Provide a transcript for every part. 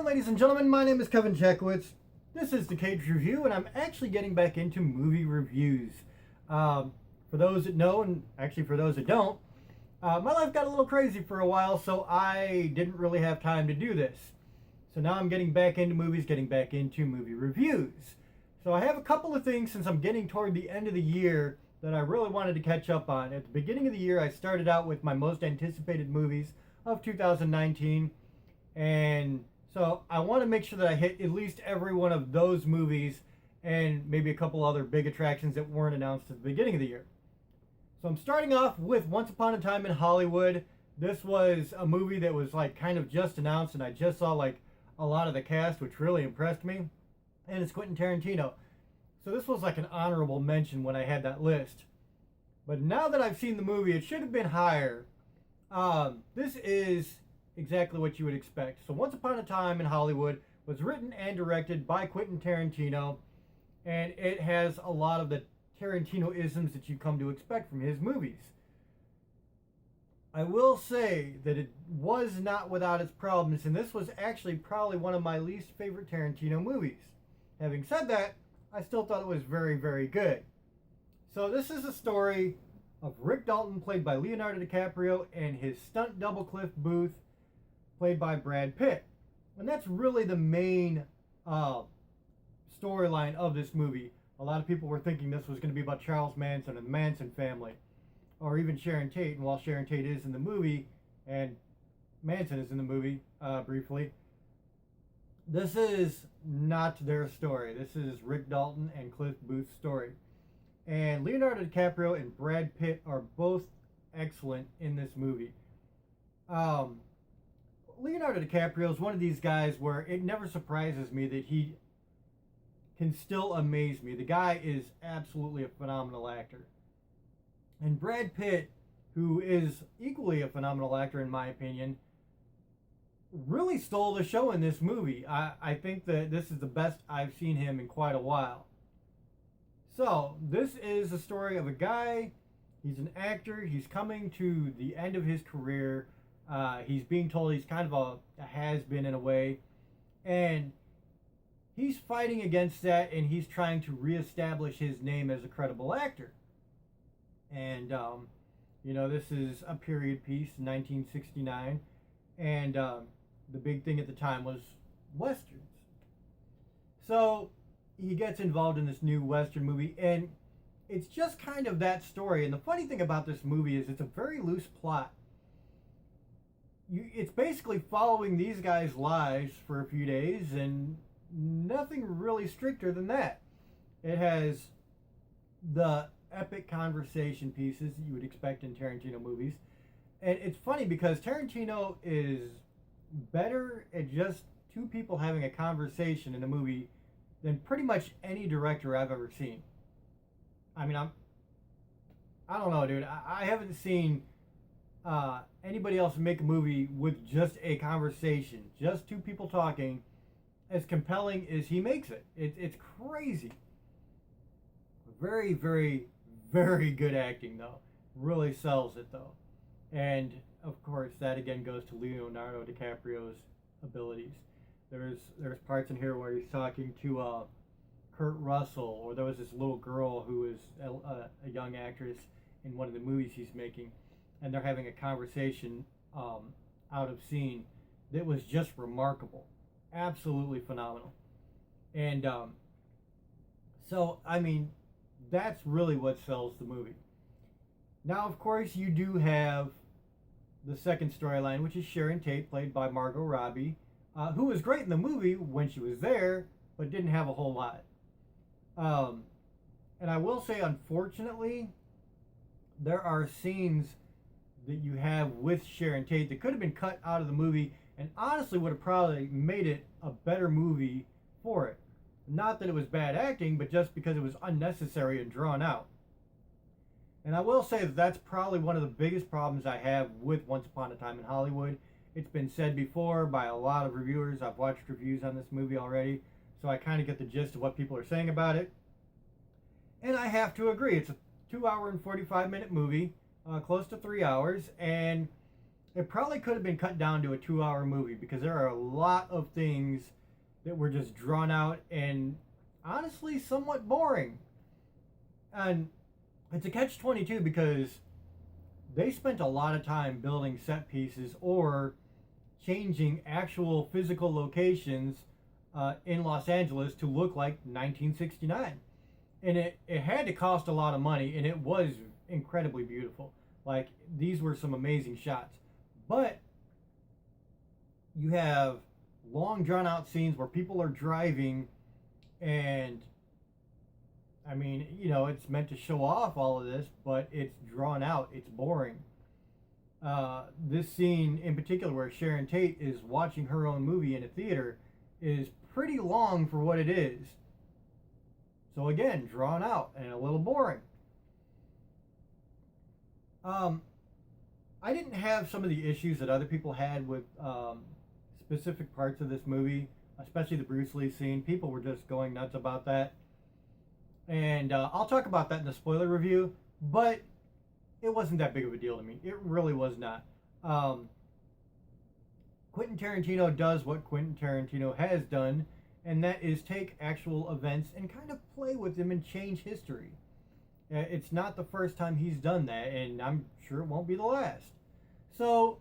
ladies and gentlemen, my name is Kevin Chekowitz. This is the Kaged Review, and I'm actually getting back into movie reviews. For those that know, and actually for those that don't, my life got a little crazy for a while, so I didn't really have time to do this. So now I'm getting back into movies, getting back into movie reviews. So I have a couple of things since I'm getting toward the end of the year that I really wanted to catch up on. At the beginning of the year, I started out with my most anticipated movies of 2019, and so I want to make sure that I hit at least every one of those movies and maybe a couple other big attractions that weren't announced at the beginning of the year. So I'm starting off with Once Upon a Time in Hollywood. This was a movie that was like kind of just announced, and I just saw like a lot of the cast, which really impressed me. And it's Quentin Tarantino. So this was like an honorable mention when I had that list. But now that I've seen the movie, it should have been higher. This is exactly what you would expect. So Once Upon a Time in Hollywood was written and directed by Quentin Tarantino, and it has a lot of the Tarantino-isms that you come to expect from his movies. I will say that it was not without its problems, and this was actually probably one of my least favorite Tarantino movies. Having said that, I still thought it was very, very good. So this is a story of Rick Dalton, played by Leonardo DiCaprio, and his stunt double Cliff Booth, played by Brad Pitt. And that's really the main storyline of this movie. A lot of people were thinking this was going to be about Charles Manson and the Manson family, or even Sharon Tate. And while Sharon Tate is in the movie, and Manson is in the movie briefly, this is not their story. This is Rick Dalton and Cliff Booth's story. And Leonardo DiCaprio and Brad Pitt are both excellent in this movie. Leonardo DiCaprio is one of these guys where it never surprises me that he can still amaze me. The guy is absolutely a phenomenal actor. And Brad Pitt, who is equally a phenomenal actor in my opinion, really stole the show in this movie. I think that this is the best I've seen him in quite a while. So, this is the story of a guy. He's an actor. He's coming to the end of his career. He's being told he's kind of a has-been in a way. And he's fighting against that, and he's trying to reestablish his name as a credible actor. And, this is a period piece, 1969. And the big thing at the time was Westerns. So he gets involved in this new Western movie, and it's just kind of that story. And the funny thing about this movie is it's a very loose plot. It's basically following these guys' lives for a few days, and nothing really stricter than that. It has the epic conversation pieces that you would expect in Tarantino movies. And it's funny because Tarantino is better at just two people having a conversation in a movie than pretty much any director I've ever seen. I mean, I don't know, dude. I haven't seen anybody else make a movie with just a conversation, just two people talking, as compelling as he makes it. It's crazy. Very, very, very good acting, though. Really sells it, though. And, of course, that again goes to Leonardo DiCaprio's abilities. There's parts in here where he's talking to Kurt Russell, or there was this little girl who is a young actress in one of the movies he's making, and they're having a conversation out of scene that was just remarkable. Absolutely phenomenal. And so, I mean, that's really what sells the movie. Now, of course, you do have the second storyline, which is Sharon Tate, played by Margot Robbie, who was great in the movie when she was there, but didn't have a whole lot. And I will say, unfortunately, there are scenes that you have with Sharon Tate that could have been cut out of the movie and honestly would have probably made it a better movie for it. Not that it was bad acting, but just because it was unnecessary and drawn out. And I will say that that's probably one of the biggest problems I have with Once Upon a Time in Hollywood. It's been said before by a lot of reviewers. I've watched reviews on this movie already, so I kind of get the gist of what people are saying about it. And I have to agree. It's a 2 hour and 45 minute movie, close to 3 hours, and it probably could have been cut down to a 2-hour movie because there are a lot of things that were just drawn out and honestly somewhat boring. And it's a catch-22 because they spent a lot of time building set pieces or changing actual physical locations in Los Angeles to look like 1969. And it had to cost a lot of money, and it was incredibly beautiful. Like, these were some amazing shots. But you have long drawn out scenes where people are driving, and I mean, you know, it's meant to show off all of this, but it's drawn out, it's boring. This scene in particular where Sharon Tate is watching her own movie in a theater is pretty long for what it is. So again, drawn out and a little boring. I didn't have some of the issues that other people had with specific parts of this movie, especially the Bruce Lee scene. People were just going nuts about that. And I'll talk about that in the spoiler review, but it wasn't that big of a deal to me. It really was not. Quentin Tarantino does what Quentin Tarantino has done, and that is take actual events and kind of play with them and change history. It's not the first time he's done that, and I'm sure it won't be the last. So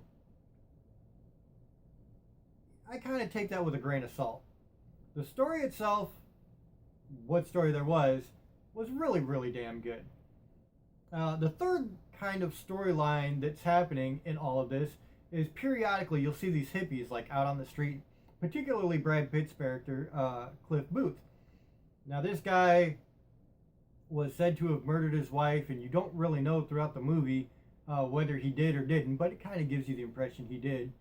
I kind of take that with a grain of salt. The story itself, what story there was really, really damn good. The third kind of storyline that's happening in all of this is periodically you'll see these hippies like out on the street, particularly Brad Pitt's character, Cliff Booth. Now this guy was said to have murdered his wife, and you don't really know throughout the movie whether he did or didn't, but it kind of gives you the impression he did.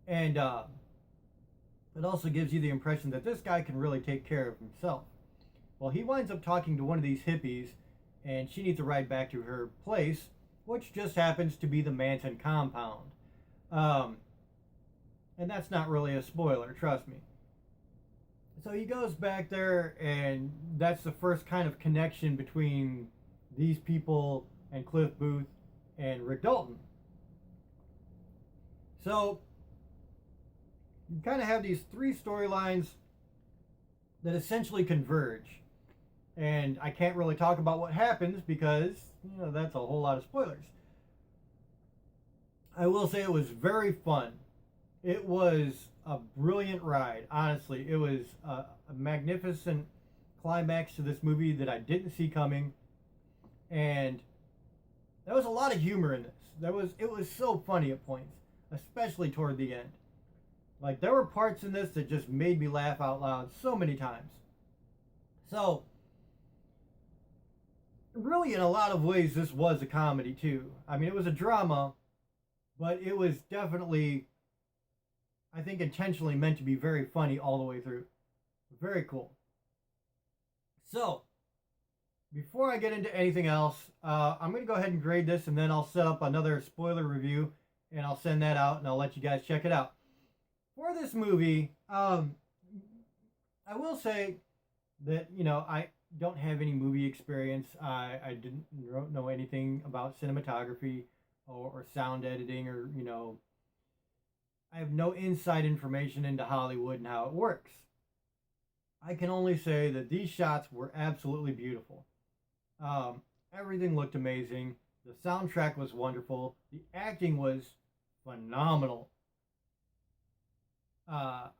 And it also gives you the impression that this guy can really take care of himself. Well, he winds up talking to one of these hippies, and she needs a ride back to her place, which just happens to be the Manson compound. And that's not really a spoiler, trust me. So he goes back there, and that's the first kind of connection between these people and Cliff Booth and Rick Dalton. So you kind of have these three storylines that essentially converge. And I can't really talk about what happens because, you know, that's a whole lot of spoilers. I will say it was very fun. It was a brilliant ride, honestly. It was a magnificent climax to this movie that I didn't see coming. And there was a lot of humor in this. It was so funny at points, especially toward the end. Like, there were parts in this that just made me laugh out loud so many times. So really, in a lot of ways, this was a comedy too. I mean, it was a drama, but it was definitely, I think, intentionally meant to be very funny all the way through. Very cool. So, before I get into anything else, I'm going to go ahead and grade this, and then I'll set up another spoiler review, and I'll send that out, and I'll let you guys check it out. For this movie, I will say that, you know, I don't have any movie experience. I didn't know anything about cinematography or sound editing, or, you know, I have no inside information into Hollywood and how it works. I can only say that these shots were absolutely beautiful. Everything looked amazing. The soundtrack was wonderful. The acting was phenomenal.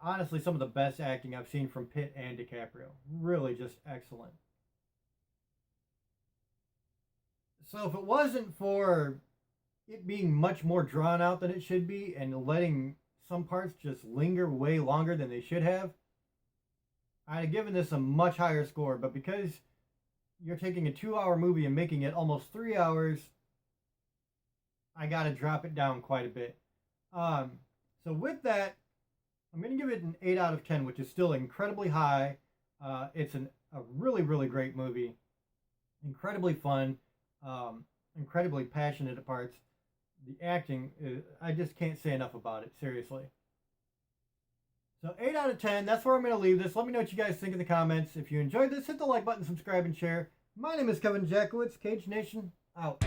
Honestly, some of the best acting I've seen from Pitt and DiCaprio. Really just excellent. So if it wasn't for it being much more drawn out than it should be and letting some parts just linger way longer than they should have, I'd have given this a much higher score. But because you're taking a 2-hour movie and making it almost 3 hours, I got to drop it down quite a bit. So with that, I'm going to give it an 8 out of 10, which is still incredibly high. It's a really, really great movie. Incredibly fun. Incredibly passionate at parts. The acting, I just can't say enough about it, seriously. So 8 out of 10, that's where I'm going to leave this. Let me know what you guys think in the comments. If you enjoyed this, hit the like button, subscribe, and share. My name is Kevin Jackowitz. Kaged Nation, out.